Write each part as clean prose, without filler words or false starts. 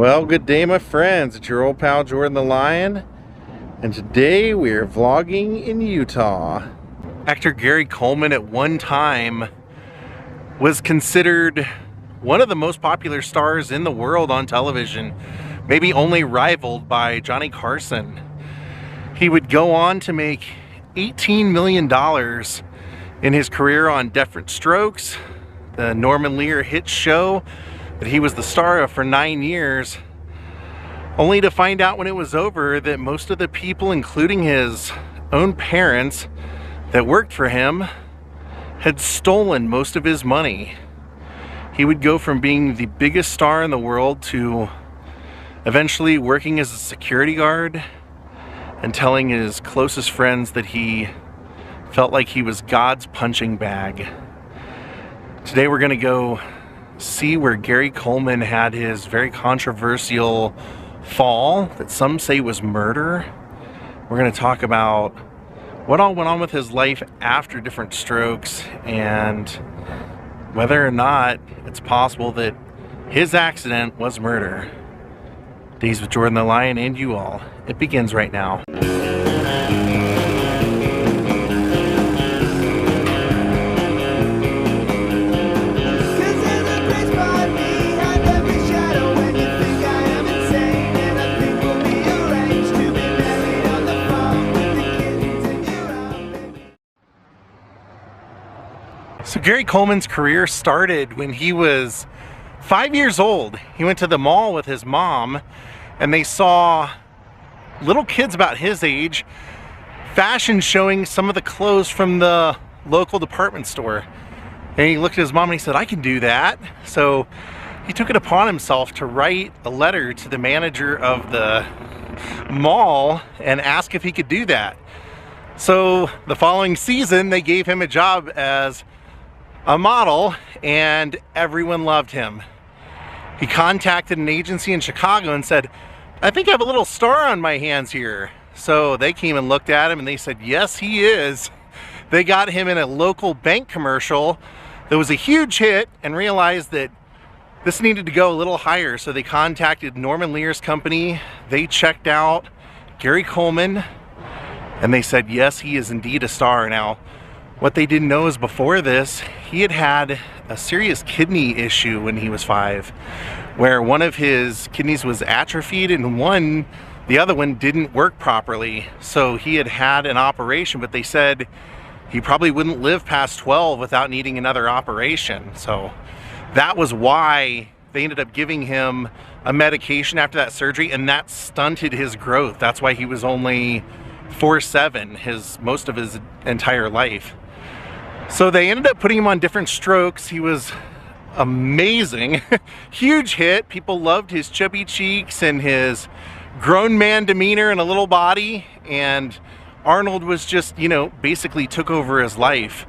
Well, good day, my friends. It's your old pal Jordan the Lion, and today we are vlogging in Utah. Actor Gary Coleman at one time was considered one of the most popular stars in the world on television, maybe only rivaled by Johnny Carson. He would go on to make $18 million in his career on Different Strokes, the Norman Lear hit show that he was the star of for 9 years, only to find out when it was over that most of the people, including his own parents that worked for him, had stolen most of his money. He would go from being the biggest star in the world to eventually working as a security guard and telling his closest friends that he felt like he was God's punching bag. Today we're going to go see where Gary Coleman had his very controversial fall that some say was murder. We're going to talk about what all went on with his life after Different Strokes and whether or not it's possible that his accident was murder. Daze with Jordan the Lion and you all. It begins right now. So Gary Coleman's career started when he was 5 years old. He went to the mall with his mom and they saw little kids about his age fashion showing some of the clothes from the local department store. And he looked at his mom and he said, "I can do that." So he took it upon himself to write a letter to the manager of the mall and ask if he could do that. So the following season they gave him a job as a model and everyone loved him. He contacted an agency in Chicago and said, "I think I have a little star on my hands here." So they came and looked at him and they said, "Yes, he is." They got him in a local bank commercial that was a huge hit and realized that this needed to go a little higher. So they contacted Norman Lear's company. They checked out Gary Coleman and they said, yes, he is indeed a star. Now, what they didn't know is before this, he had a serious kidney issue when he was 5, where one of his kidneys was atrophied and the other one didn't work properly. So he had an operation, but they said he probably wouldn't live past 12 without needing another operation. So that was why they ended up giving him a medication after that surgery, and that stunted his growth. That's why he was only 4'7" most of his entire life. So they ended up putting him on Different Strokes. He was amazing. Huge hit. People loved his chubby cheeks and his grown man demeanor and a little body. And Arnold was just, basically took over his life.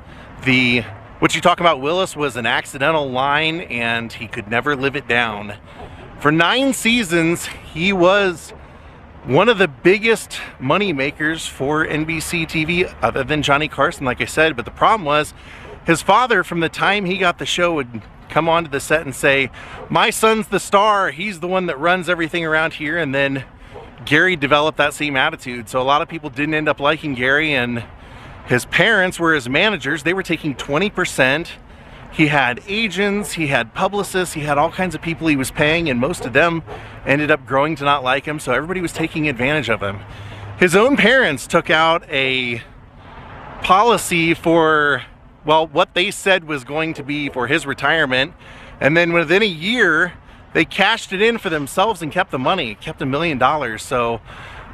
What you talk about Willis was an accidental line and he could never live it down. For 9 seasons, he was one of the biggest money makers for NBC TV, other than Johnny Carson, like I said. But the problem was his father, from the time he got the show, would come onto the set and say, "My son's the star, he's the one that runs everything around here." And then Gary developed that same attitude. So a lot of people didn't end up liking Gary, and his parents were his managers. They were taking 20%. He had agents, he had publicists, he had all kinds of people he was paying, and most of them ended up growing to not like him, so everybody was taking advantage of him. His own parents took out a policy for, well, what they said was going to be for his retirement, and then within a year, they cashed it in for themselves and kept the money, kept $1 million. So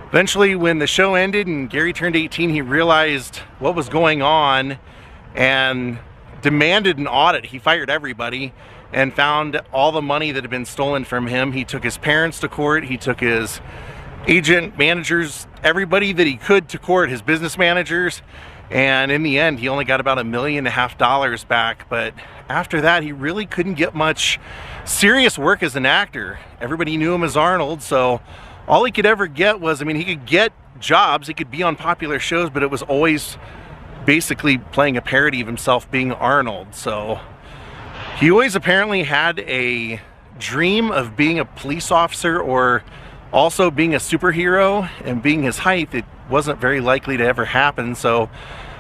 eventually when the show ended and Gary turned 18, he realized what was going on and demanded an audit. He fired everybody and found all the money that had been stolen from him. He took his parents to court. He took his agent, managers, everybody that he could to court, his business managers. And in the end, he only got about $1.5 million back. But after that, he really couldn't get much serious work as an actor. Everybody knew him as Arnold. So all he could ever get was, he could get jobs. He could be on popular shows, but it was always basically playing a parody of himself being Arnold. So he always apparently had a dream of being a police officer or also being a superhero, and being his height, it wasn't very likely to ever happen. So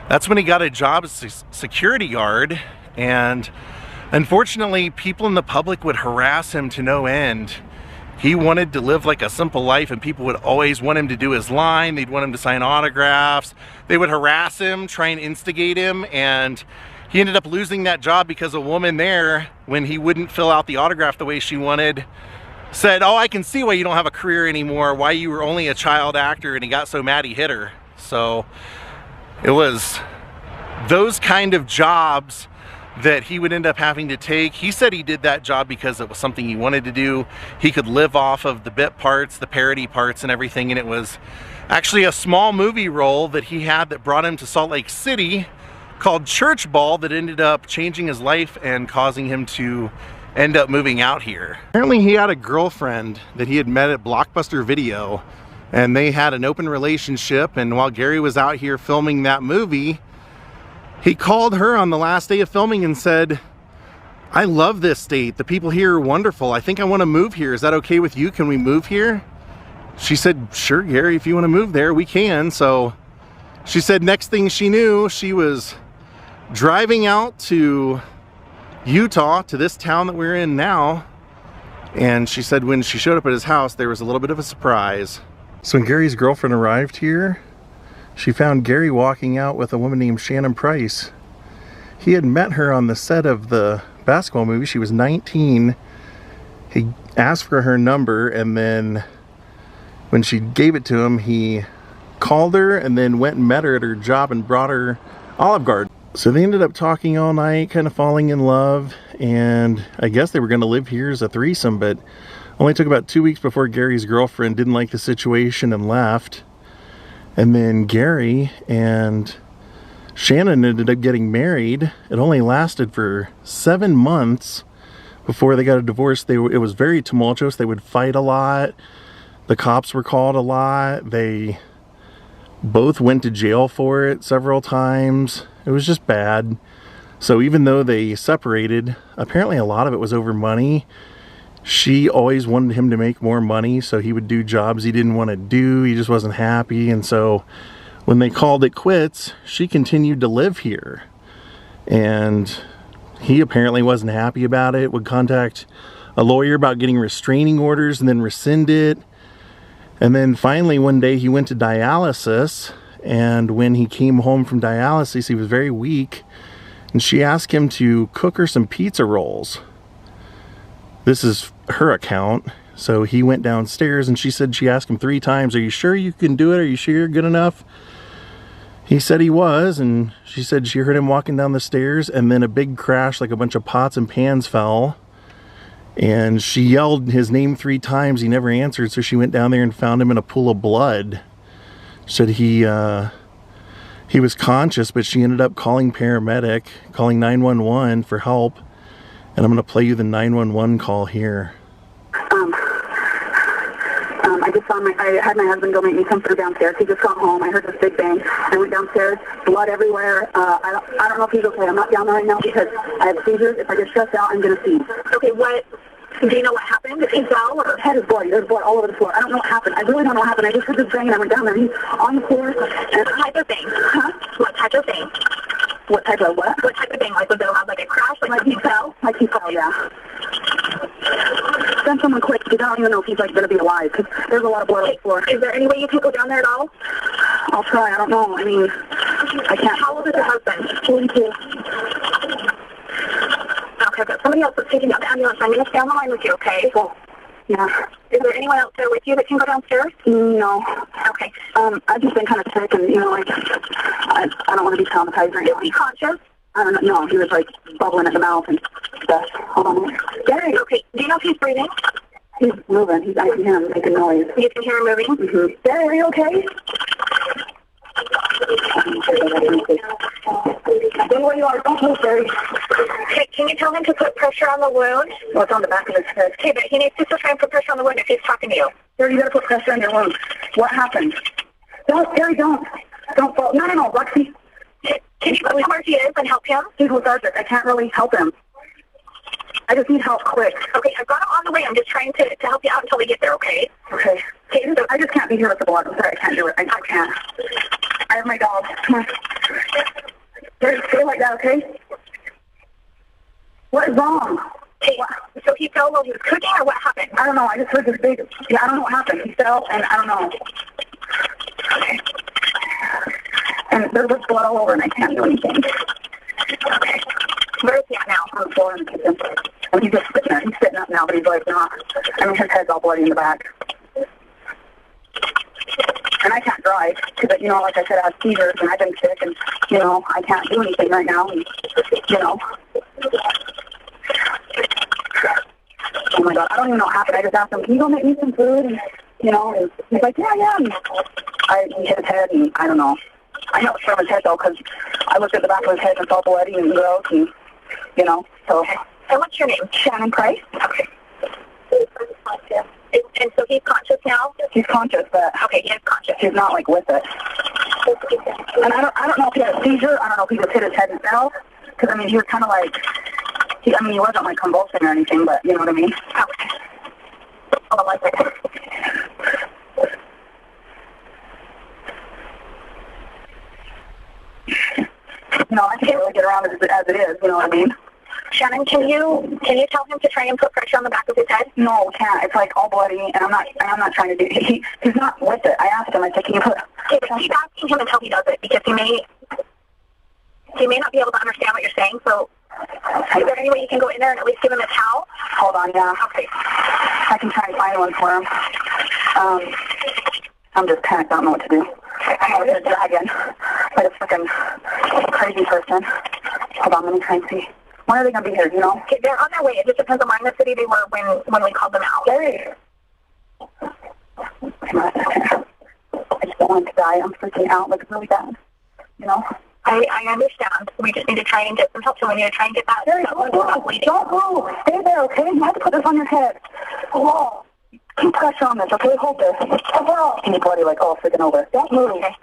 that's when he got a job as a security guard, and unfortunately people in the public would harass him to no end. He wanted to live like a simple life, and people would always want him to do his line. They'd want him to sign autographs. They would harass him, try and instigate him, and he ended up losing that job because a woman there, when he wouldn't fill out the autograph the way she wanted, said, "Oh, I can see why you don't have a career anymore, why you were only a child actor," and he got so mad he hit her. So it was those kind of jobs that he would end up having to take. He said he did that job because it was something he wanted to do. He could live off of the bit parts, the parody parts and everything, and it was actually a small movie role that he had that brought him to Salt Lake City called Church Ball, that ended up changing his life and causing him to end up moving out here. Apparently he had a girlfriend that he had met at Blockbuster Video, and they had an open relationship, and while Gary was out here filming that movie, he called her on the last day of filming and said, "I love this state. The people here are wonderful. I think I want to move here. Is that okay with you? Can we move here?" She said, "Sure, Gary, if you want to move there, we can." So she said next thing she knew, she was driving out to Utah, to this town that we're in now. And she said when she showed up at his house, there was a little bit of a surprise. So when Gary's girlfriend arrived here, she found Gary walking out with a woman named Shannon Price. He had met her on the set of the basketball movie. She was 19. He asked for her number, and then when she gave it to him, he called her and then went and met her at her job and brought her Olive Garden. So they ended up talking all night, kind of falling in love, and I guess they were going to live here as a threesome, but only took about 2 weeks before Gary's girlfriend didn't like the situation and left. And then Gary and Shannon ended up getting married. It only lasted for 7 months before they got a divorce. It was very tumultuous. They would fight a lot. The cops were called a lot. They both went to jail for it several times. It was just bad. So even though they separated, apparently a lot of it was over money. She always wanted him to make more money, so he would do jobs he didn't want to do. He just wasn't happy. And so when they called it quits, she continued to live here. And he apparently wasn't happy about it, would contact a lawyer about getting restraining orders and then rescind it. And then finally one day he went to dialysis, and when he came home from dialysis, he was very weak, and she asked him to cook her some pizza rolls. This is her account. So he went downstairs, and she said she asked him 3 times, "Are you sure you can do it? Are you sure you're good enough?" He said he was, and she said she heard him walking down the stairs, and then a big crash, like a bunch of pots and pans fell. And she yelled his name 3 times. He never answered, so she went down there and found him in a pool of blood. Said he was conscious, but she ended up calling paramedic, calling 911 for help. And I'm going to play you the 911 call here. I had my husband go make me come through downstairs. He just got home. I heard this big bang. I went downstairs, blood everywhere. I don't know if he's okay. I'm not down there right now because I have seizures. If I get stressed out, I'm going to seize. Okay, do you know what happened? If he fell or? His head is bloody. There's blood all over the floor. I don't know what happened. I really don't know what happened. I just heard this bang and I went down there. He's on the floor. And what type of bang? Huh? What type of bang? What type of what? What type of bang? Like, was there like a crash? Like he fell? Like he fell, yeah. Send someone quick because I don't even know if he's like going to be alive because there's a lot of blood on the floor. Is there any way you can go down there at all? I'll try. I don't know. I mean, I can't. How old is your husband? 42. Okay, but somebody else is taking out the ambulance. I'm going to stay on the line with you, okay? Cool. Yeah. Is there anyone else there with you that can go downstairs? No. Okay. I've just been kind of sick and, you know, like, I don't want to be traumatized right now. Is he conscious? I don't know. No, he was, like, bubbling at the mouth and stuff. Hold on. Gary. Okay. Do you know if he's breathing? He's moving. I can hear him making noise. You can hear him moving? Mm-hmm. Gary, are you okay? Stay where you are. Don't move, Gary. Okay, can you tell him to put pressure on the wound? Well, it's on the back of his head. Okay, but he needs to try and put pressure on the wound if he's talking to you. Gary, you gotta put pressure on your wound. What happened? Don't, Gary, don't. Don't fall. No, Roxy. Can you tell him where he is and help him? He's lethargic. I can't really help him. I just need help quick. Okay, I've got him on the way. I'm just trying to help you out until we get there, okay? Okay. I just can't be here with the blood. I'm sorry, I can't do it. I can't. I have my dog. Come on. Stay like that, okay? What is wrong? Hey, so he fell while he was cooking, or what happened? I don't know. I just heard this big... Yeah, I don't know what happened. He fell, and I don't know. Okay. And there was blood all over, and I can't do anything. Okay. Where is he at now? On the floor in the kitchen. And he's just sitting there. He's sitting up now, but he's like not. I mean, his head's all bloody in the back. And I can't drive because, you know, like I said, I have seizures and I've been sick and, you know, I can't do anything right now. And, you know. Oh my God, I don't even know what happened. I just asked him, can you go make me some food? And, you know, and he's like, yeah. And he hit his head and I don't know. I know it's from his head though because I looked at the back of his head and it's all bloody and gross and, you know, so. Okay. And what's your name? Shannon Price. Okay. And so he's conscious now? He's conscious, but okay, he is conscious. He's not like with it. And I don't know if he had a seizure. I don't know if he just hit his head and fell. Because I mean, he was kind of like, he wasn't like convulsing or anything, but you know what I mean. Okay. Hold on one second. You know, I can't really get around as it is. You know what I mean. Shannon, can you tell him to try and put pressure on the back of his head? No, can't. It's like all bloody, and I'm not trying to do it. He's not with it. I asked him. I said, can you put? Okay, but keep asking him until he does it because he may not be able to understand what you're saying. So, is there any way you can go in there and at least give him a towel? Hold on, yeah. Okay. I can try and find one for him. I'm just panicked. I don't know what to do. I'm with a dragon, like a freaking crazy person. Hold on, let me try and see. When are they going to be here, you know? Okay, they're on their way. It just depends on where in the city they were when we called them out. Hey! I just don't want to die. I'm freaking out, like, really bad. You know? I understand. We just need to try and get some help. So we need to try and get that. Hey, don't move. Stay there, okay? You have to put this on your head. Oh, keep pressure on this, okay? Hold this. Oh, and your body like, oh, freaking over. Don't move. Okay.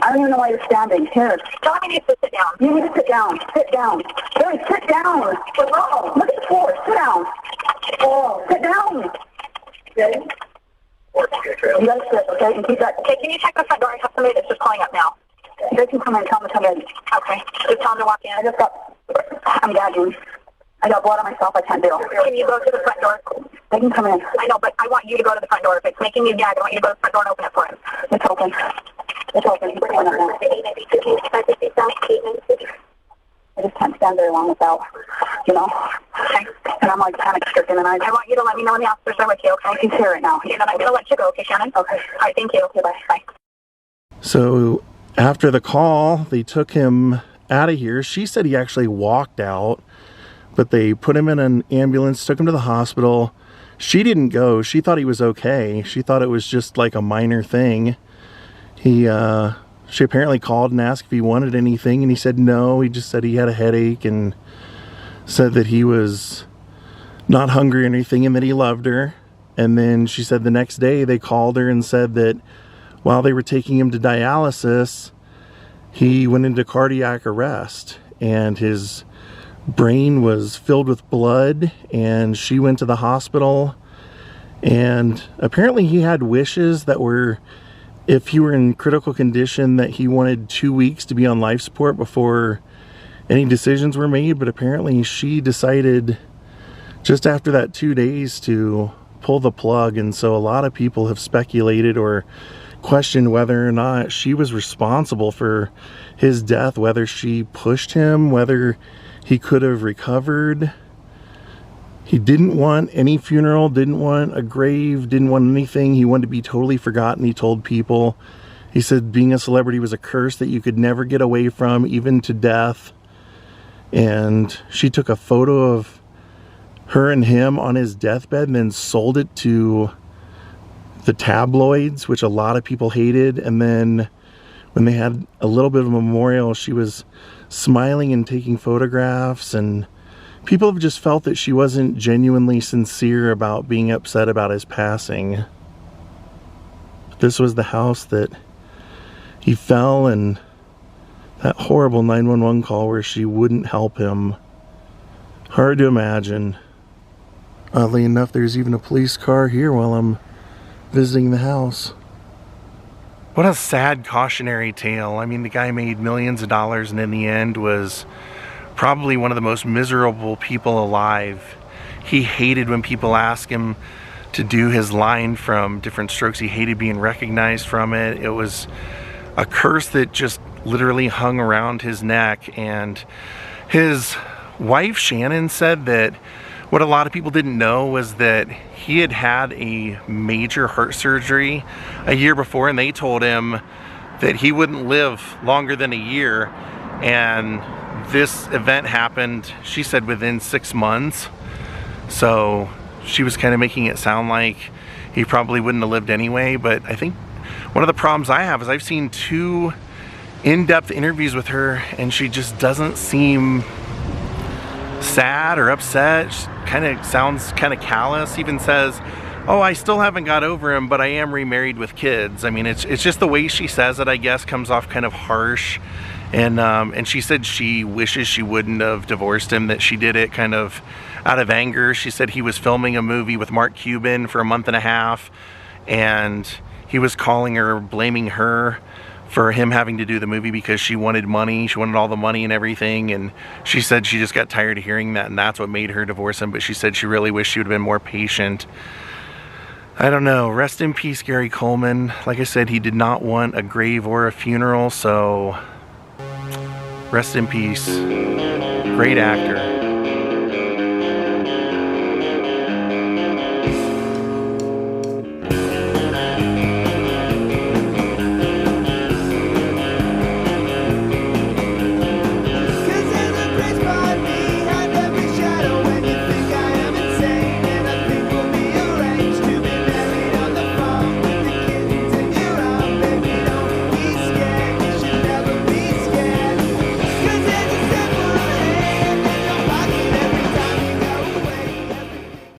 I don't even know why you're standing. Here. Tell him he needs to sit down. You need to sit down. Sit down. Barry, sit down. Oh, look at the floor. Sit down. Oh, sit down. Okay? You guys sit, okay? And keep that. Okay, can you check the front door? I have somebody that's just calling up now. They can come in. Tell them to come in. Okay. Just tell him to walk in. I'm gagging. I got blood on myself. I can't deal. Can you go to the front door? They can come in. I know, but I want you to go to the front door. If it's making you gag, I want you to go to the front door and open it for him. It's open. It's open. He's going up now. I just can't stand very long without, you know. Okay. And I'm like panic stricken and I want you to let me know when the officers are with you, okay? He's here right now. Okay, then I'm going to let you go, okay, Shannon? Okay. All right, thank you. Okay, bye. Bye. So after the call, they took him out of here. She said he actually walked out, but they put him in an ambulance, took him to the hospital. She didn't go. She thought he was okay. She thought it was just like a minor thing. She apparently called and asked if he wanted anything, and he said no. He just said he had a headache and said that he was not hungry or anything and that he loved her. And then she said the next day they called her and said that while they were taking him to dialysis, he went into cardiac arrest and his brain was filled with blood, and she went to the hospital, and apparently he had wishes that were, if he were in critical condition, that he wanted 2 weeks to be on life support before any decisions were made. But apparently she decided just after that 2 days to pull the plug. And so a lot of people have speculated or questioned whether or not she was responsible for his death, whether she pushed him, whether he could have recovered. He didn't want any funeral, didn't want a grave, didn't want anything. He wanted to be totally forgotten, he told people. He said being a celebrity was a curse that you could never get away from, even to death. And she took a photo of her and him on his deathbed and then sold it to the tabloids, which a lot of people hated. And then when they had a little bit of a memorial, she was smiling and taking photographs, and people have just felt that she wasn't genuinely sincere about being upset about his passing. This was the house that he fell, and that horrible 911 call where she wouldn't help him. Hard to imagine. Oddly enough, there's even a police car here while I'm visiting the house. What a sad cautionary tale. I mean, the guy made millions of dollars and in the end was probably one of the most miserable people alive. He hated when people asked him to do his line from Different Strokes. He hated being recognized from it. It was a curse that just literally hung around his neck. And his wife, Shannon, said that what a lot of people didn't know was that he had had a major heart surgery a year before, and they told him that he wouldn't live longer than a year. And this event happened, she said, within 6 months. So she was kind of making it sound like he probably wouldn't have lived anyway. But I think one of the problems I have is I've seen 2 in-depth interviews with her and she just doesn't seem sad or upset. She kind of sounds kind of callous. Even says, oh, I still haven't got over him, but I am remarried with kids. I mean, it's just the way she says it, I guess, comes off kind of harsh. And she said she wishes she wouldn't have divorced him, that she did it kind of out of anger. She said he was filming a movie with Mark Cuban for a month and a half, and he was calling her, blaming her for him having to do the movie because she wanted money. She wanted all the money and everything, and she said she just got tired of hearing that, and that's what made her divorce him. But she said she really wished she would have been more patient. I don't know. Rest in peace, Gary Coleman. Like I said, he did not want a grave or a funeral, so rest in peace. Great actor.